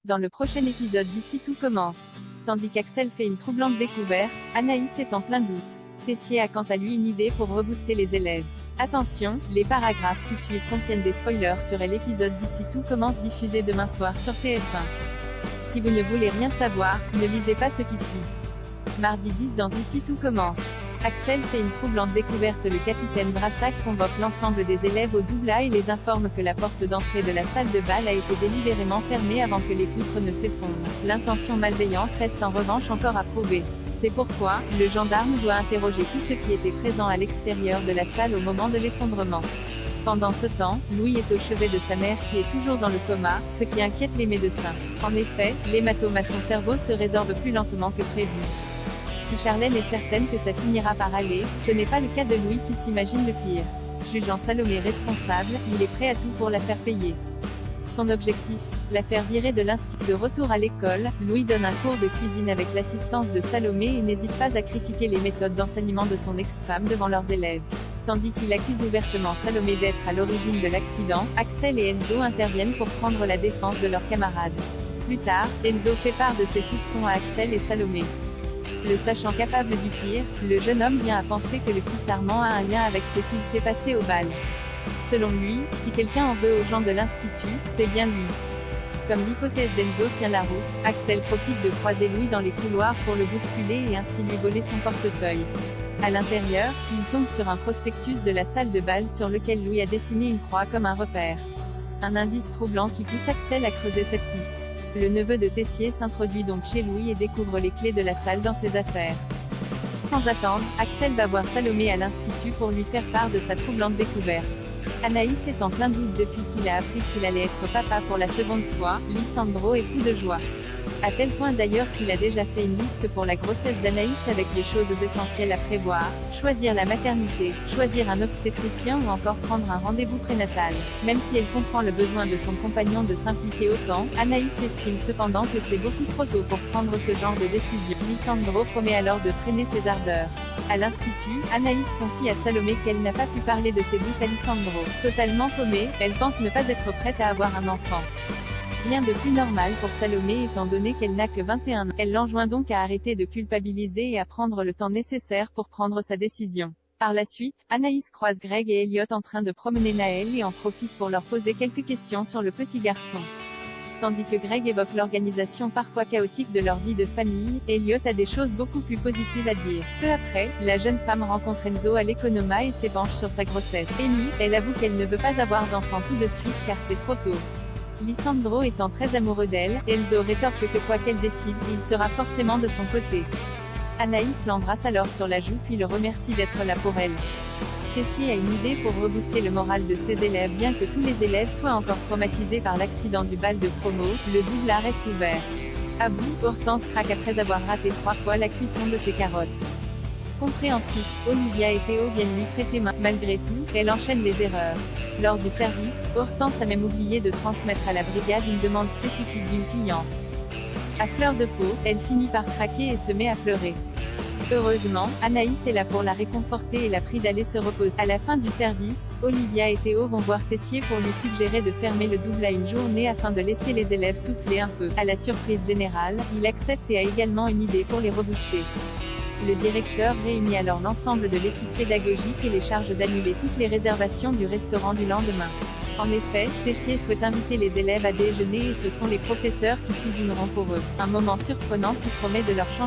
Dans le prochain épisode d'Ici tout commence. Tandis qu'Axel fait une troublante découverte, Anaïs est en plein doute. Tessier a quant à lui une idée pour rebooster les élèves. Attention, les paragraphes qui suivent contiennent des spoilers sur l'épisode d'Ici tout commence diffusé demain soir sur TF1. Si vous ne voulez rien savoir, ne lisez pas ce qui suit. Mardi 10 dans Ici tout commence. Axel fait une troublante découverte. Le capitaine Brassac convoque l'ensemble des élèves au doubla et les informe que la porte d'entrée de la salle de bal a été délibérément fermée avant que les poutres ne s'effondrent. L'intention malveillante reste en revanche encore à prouver. C'est pourquoi, le gendarme doit interroger tous ceux qui étaient présents à l'extérieur de la salle au moment de l'effondrement. Pendant ce temps, Louis est au chevet de sa mère qui est toujours dans le coma, ce qui inquiète les médecins. En effet, l'hématome à son cerveau se résorbe plus lentement que prévu. Si Charlène est certaine que ça finira par aller, ce n'est pas le cas de Louis qui s'imagine le pire. Jugeant Salomé responsable, il est prêt à tout pour la faire payer. Son objectif, la faire virer de l'institut. De retour à l'école, Louis donne un cours de cuisine avec l'assistance de Salomé et n'hésite pas à critiquer les méthodes d'enseignement de son ex-femme devant leurs élèves. Tandis qu'il accuse ouvertement Salomé d'être à l'origine de l'accident, Axel et Enzo interviennent pour prendre la défense de leurs camarades. Plus tard, Enzo fait part de ses soupçons à Axel et Salomé. Le sachant capable du pire, le jeune homme vient à penser que le fils Armand a un lien avec ce qu'il s'est passé au bal. Selon lui, si quelqu'un en veut aux gens de l'institut, c'est bien lui. Comme l'hypothèse d'Enzo tient la route, Axel profite de croiser Louis dans les couloirs pour le bousculer et ainsi lui voler son portefeuille. À l'intérieur, il tombe sur un prospectus de la salle de bal sur lequel Louis a dessiné une croix comme un repère. Un indice troublant qui pousse Axel à creuser cette piste. Le neveu de Tessier s'introduit donc chez Louis et découvre les clés de la salle dans ses affaires. Sans attendre, Axel va voir Salomé à l'institut pour lui faire part de sa troublante découverte. Anaïs est en plein doute depuis qu'il a appris qu'il allait être papa pour la seconde fois. Lisandro est fou de joie. À tel point d'ailleurs qu'il a déjà fait une liste pour la grossesse d'Anaïs avec les choses essentielles à prévoir, choisir la maternité, choisir un obstétricien ou encore prendre un rendez-vous prénatal. Même si elle comprend le besoin de son compagnon de s'impliquer autant, Anaïs estime cependant que c'est beaucoup trop tôt pour prendre ce genre de décision. Lisandro promet alors de freiner ses ardeurs. À l'institut, Anaïs confie à Salomé qu'elle n'a pas pu parler de ses doutes à Lisandro. Totalement paumée, elle pense ne pas être prête à avoir un enfant. Rien de plus normal pour Salomé étant donné qu'elle n'a que 21 ans. Elle l'enjoint donc à arrêter de culpabiliser et à prendre le temps nécessaire pour prendre sa décision. Par la suite, Anaïs croise Greg et Elliot en train de promener Naël et en profite pour leur poser quelques questions sur le petit garçon. Tandis que Greg évoque l'organisation parfois chaotique de leur vie de famille, Elliot a des choses beaucoup plus positives à dire. Peu après, la jeune femme rencontre Enzo à l'Economa et s'épanche sur sa grossesse. Émue, elle avoue qu'elle ne veut pas avoir d'enfant tout de suite car c'est trop tôt. Lisandro étant très amoureux d'elle, Enzo rétorque que quoi qu'elle décide, il sera forcément de son côté. Anaïs l'embrasse alors sur la joue puis le remercie d'être là pour elle. Tessier a une idée pour rebooster le moral de ses élèves. Bien que tous les élèves soient encore traumatisés par l'accident du bal de promo, le doubla reste ouvert. À bout, Hortense craque après avoir raté 3 fois la cuisson de ses carottes. Compréhensif, Olivia et Théo viennent lui prêter main. Malgré tout, elle enchaîne les erreurs. Lors du service, Hortense a même oublié de transmettre à la brigade une demande spécifique d'une cliente. À fleur de peau, elle finit par craquer et se met à pleurer. Heureusement, Anaïs est là pour la réconforter et la prie d'aller se reposer. À la fin du service, Olivia et Théo vont voir Tessier pour lui suggérer de fermer le doubla une journée afin de laisser les élèves souffler un peu. À la surprise générale, il accepte et a également une idée pour les rebooster. Le directeur réunit alors l'ensemble de l'équipe pédagogique et les charge d'annuler toutes les réservations du restaurant du lendemain. En effet, Tessier souhaite inviter les élèves à déjeuner et ce sont les professeurs qui cuisineront pour eux. Un moment surprenant qui promet de leur changer.